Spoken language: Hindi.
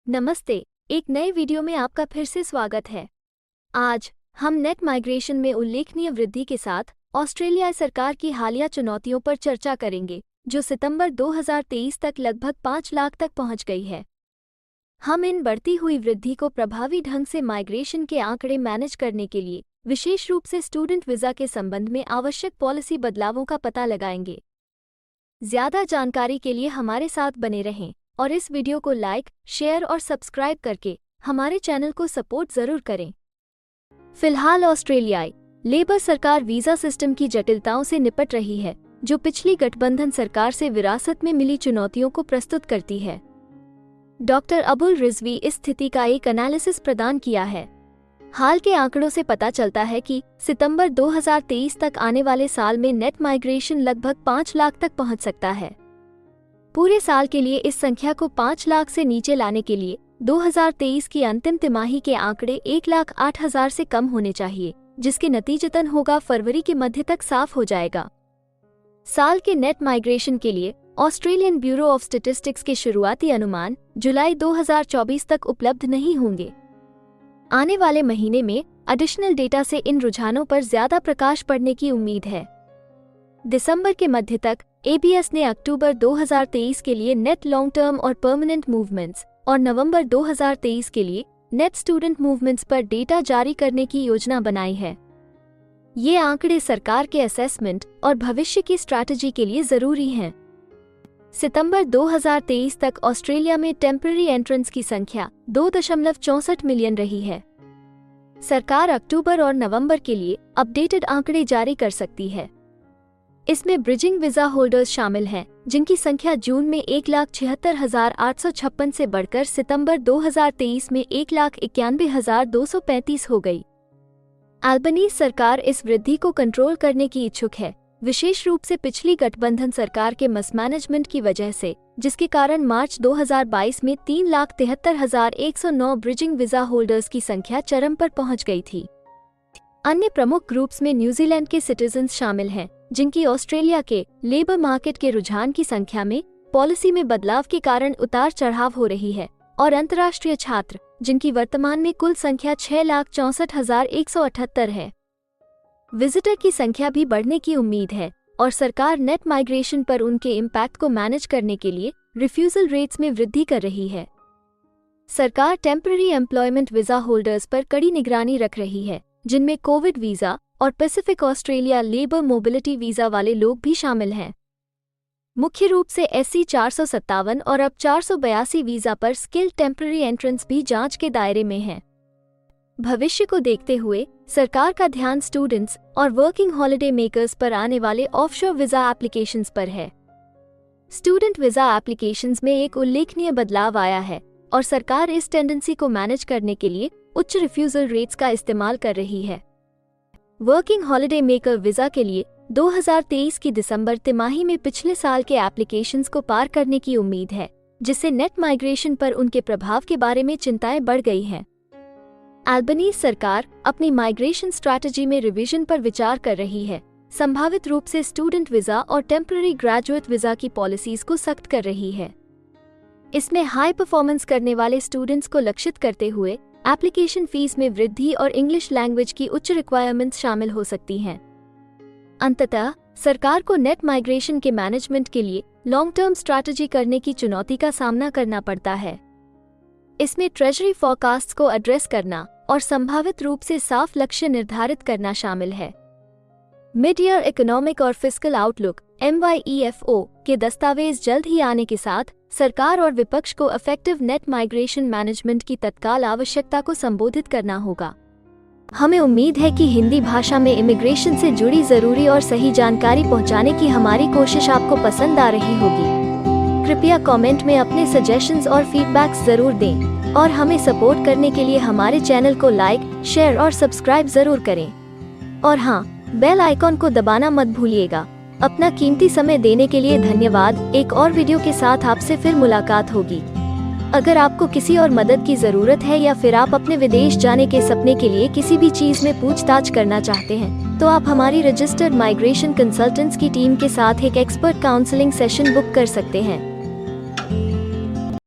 नमस्ते, एक नए वीडियो में आपका फिर से स्वागत है। आज हम नेट माइग्रेशन में उल्लेखनीय वृद्धि के साथ ऑस्ट्रेलिया सरकार की हालिया चुनौतियों पर चर्चा करेंगे, जो सितंबर 2023 तक लगभग 5 लाख तक पहुंच गई है। हम इन बढ़ती हुई वृद्धि को प्रभावी ढंग से माइग्रेशन के आंकड़े मैनेज करने के लिए विशेष रूप से स्टूडेंट वीज़ा के संबंध में आवश्यक पॉलिसी बदलावों का पता लगाएंगे। ज़्यादा जानकारी के लिए हमारे साथ बने रहें और इस वीडियो को लाइक, शेयर और सब्सक्राइब करके हमारे चैनल को सपोर्ट जरूर करें। फिलहाल ऑस्ट्रेलियाई लेबर सरकार वीज़ा सिस्टम की जटिलताओं से निपट रही है, जो पिछली गठबंधन सरकार से विरासत में मिली चुनौतियों को प्रस्तुत करती है। डॉक्टर अबुल रिजवी इस स्थिति का एक एनालिसिस प्रदान किया है। हाल के आंकड़ों से पता चलता है कि सितंबर 2023 तक आने वाले साल में नेट माइग्रेशन लगभग 5 लाख तक पहुंच सकता है। पूरे साल के लिए इस संख्या को 5 लाख से नीचे लाने के लिए 2023 की अंतिम तिमाही के आंकड़े 1,08,000 से कम होने चाहिए, जिसके नतीजतन होगा फरवरी के मध्य तक साफ हो जाएगा। साल के नेट माइग्रेशन के लिए ऑस्ट्रेलियन ब्यूरो ऑफ स्टैटिस्टिक्स के शुरुआती अनुमान जुलाई 2024 तक उपलब्ध नहीं होंगे। आने वाले महीने में एडिशनल डेटा से इन रुझानों पर ज्यादा प्रकाश पड़ने की उम्मीद है। दिसंबर के मध्य तक एबीएस ने अक्टूबर 2023 के लिए नेट लॉन्ग टर्म और परमानेंट मूवमेंट्स और नवंबर 2023 के लिए नेट स्टूडेंट मूवमेंट्स पर डेटा जारी करने की योजना बनाई है। ये आंकड़े सरकार के असेसमेंट और भविष्य की स्ट्रैटेजी के लिए जरूरी हैं। सितंबर 2023 तक ऑस्ट्रेलिया में टेम्पररी एंट्रेंस की संख्या 2.64 मिलियन रही है। सरकार अक्टूबर और नवंबर के लिए अपडेटेड आंकड़े जारी कर सकती है। इसमें ब्रिजिंग वीजा होल्डर्स शामिल हैं, जिनकी संख्या जून में 1,76,856 से बढ़कर सितंबर 2023 में 1,91,235 हो गई। अल्बनीज़ सरकार इस वृद्धि को कंट्रोल करने की इच्छुक है, विशेष रूप से पिछली गठबंधन सरकार के मिसमैनेजमेंट की वजह से, जिसके कारण मार्च 2022 में 3,73,109 ब्रिजिंग वीजा होल्डर्स की संख्या चरम पर पहुंच गई थी। अन्य प्रमुख ग्रुप्स में न्यूजीलैंड के सिटीजन्स शामिल हैं, जिनकी ऑस्ट्रेलिया के लेबर मार्केट के रुझान की संख्या में पॉलिसी में बदलाव के कारण उतार चढ़ाव हो रही है, और अंतर्राष्ट्रीय छात्र, जिनकी वर्तमान में कुल संख्या 6,64,178 है। विजिटर की संख्या भी बढ़ने की उम्मीद है, और सरकार नेट माइग्रेशन पर उनके इम्पैक्ट को मैनेज करने के लिए रिफ्यूजल रेट्स में वृद्धि कर रही है। सरकार टेम्पररी एम्प्लॉयमेंट वीजा होल्डर्स पर कड़ी निगरानी रख रही है, जिनमें कोविड वीजा और Pacific Australia labour mobility visa वाले लोग भी शामिल हैं। मुख्य रूप से SC 457 और अब 482 वीजा पर स्किल्ड टेम्पररी एंट्रेंस भी जांच के दायरे में है। भविष्य को देखते हुए सरकार का ध्यान स्टूडेंट्स और वर्किंग हॉलिडे मेकर्स पर आने वाले ऑफशोर वीजा एप्लीकेशंस पर है। स्टूडेंट वीजा एप्लीकेशंस में एक उल्लेखनीय बदलाव आया है, और सरकार इस टेंडेंसी को मैनेज करने के लिए उच्च रिफ्यूजल रेट्स का इस्तेमाल कर रही है। वर्किंग हॉलिडे मेकर वीजा के लिए 2023 की दिसंबर तिमाही में पिछले साल के एप्लीकेशंस को पार करने की उम्मीद है, जिससे नेट माइग्रेशन पर उनके प्रभाव के बारे में चिंताएं बढ़ गई हैं। अल्बनीज़ सरकार अपनी माइग्रेशन स्ट्रैटेजी में रिवीजन पर विचार कर रही है, संभावित रूप से स्टूडेंट वीजा और टेम्पररी ग्रेजुएट वीजा की पॉलिसीज को सख्त कर रही है। इसमें हाई परफॉर्मेंस करने वाले स्टूडेंट्स को लक्षित करते हुए एप्लीकेशन फीस में वृद्धि और इंग्लिश लैंग्वेज की उच्च रिक्वायरमेंट्स शामिल हो सकती हैं। अंततः सरकार को नेट माइग्रेशन के मैनेजमेंट के लिए लॉन्ग टर्म स्ट्रैटेजी करने की चुनौती का सामना करना पड़ता है। इसमें ट्रेजरी फोरकास्ट्स को एड्रेस करना और संभावित रूप से साफ लक्ष्य निर्धारित करना शामिल है। मिड ईयर इकोनॉमिक और फिस्कल आउटलुक MYEFO के दस्तावेज जल्द ही आने के साथ सरकार और विपक्ष को इफेक्टिव नेट माइग्रेशन मैनेजमेंट की तत्काल आवश्यकता को संबोधित करना होगा। हमें उम्मीद है कि हिंदी भाषा में इमिग्रेशन से जुड़ी जरूरी और सही जानकारी पहुंचाने की हमारी कोशिश आपको पसंद आ रही होगी। कृपया कमेंट में अपने सजेशंस और फीडबैक्स जरूर दें, और हमें सपोर्ट करने के लिए हमारे चैनल को लाइक, शेयर और सब्सक्राइब जरूर करें। और हाँ, बेल आइकॉन को दबाना मत भूलिएगा। अपना कीमती समय देने के लिए धन्यवाद। एक और वीडियो के साथ आपसे फिर मुलाकात होगी। अगर आपको किसी और मदद की जरूरत है, या फिर आप अपने विदेश जाने के सपने के लिए किसी भी चीज में पूछताछ करना चाहते हैं, तो आप हमारी रजिस्टर्ड माइग्रेशन कंसल्टेंट्स की टीम के साथ एक एक्सपर्ट काउंसलिंग सेशन बुक कर सकते हैं।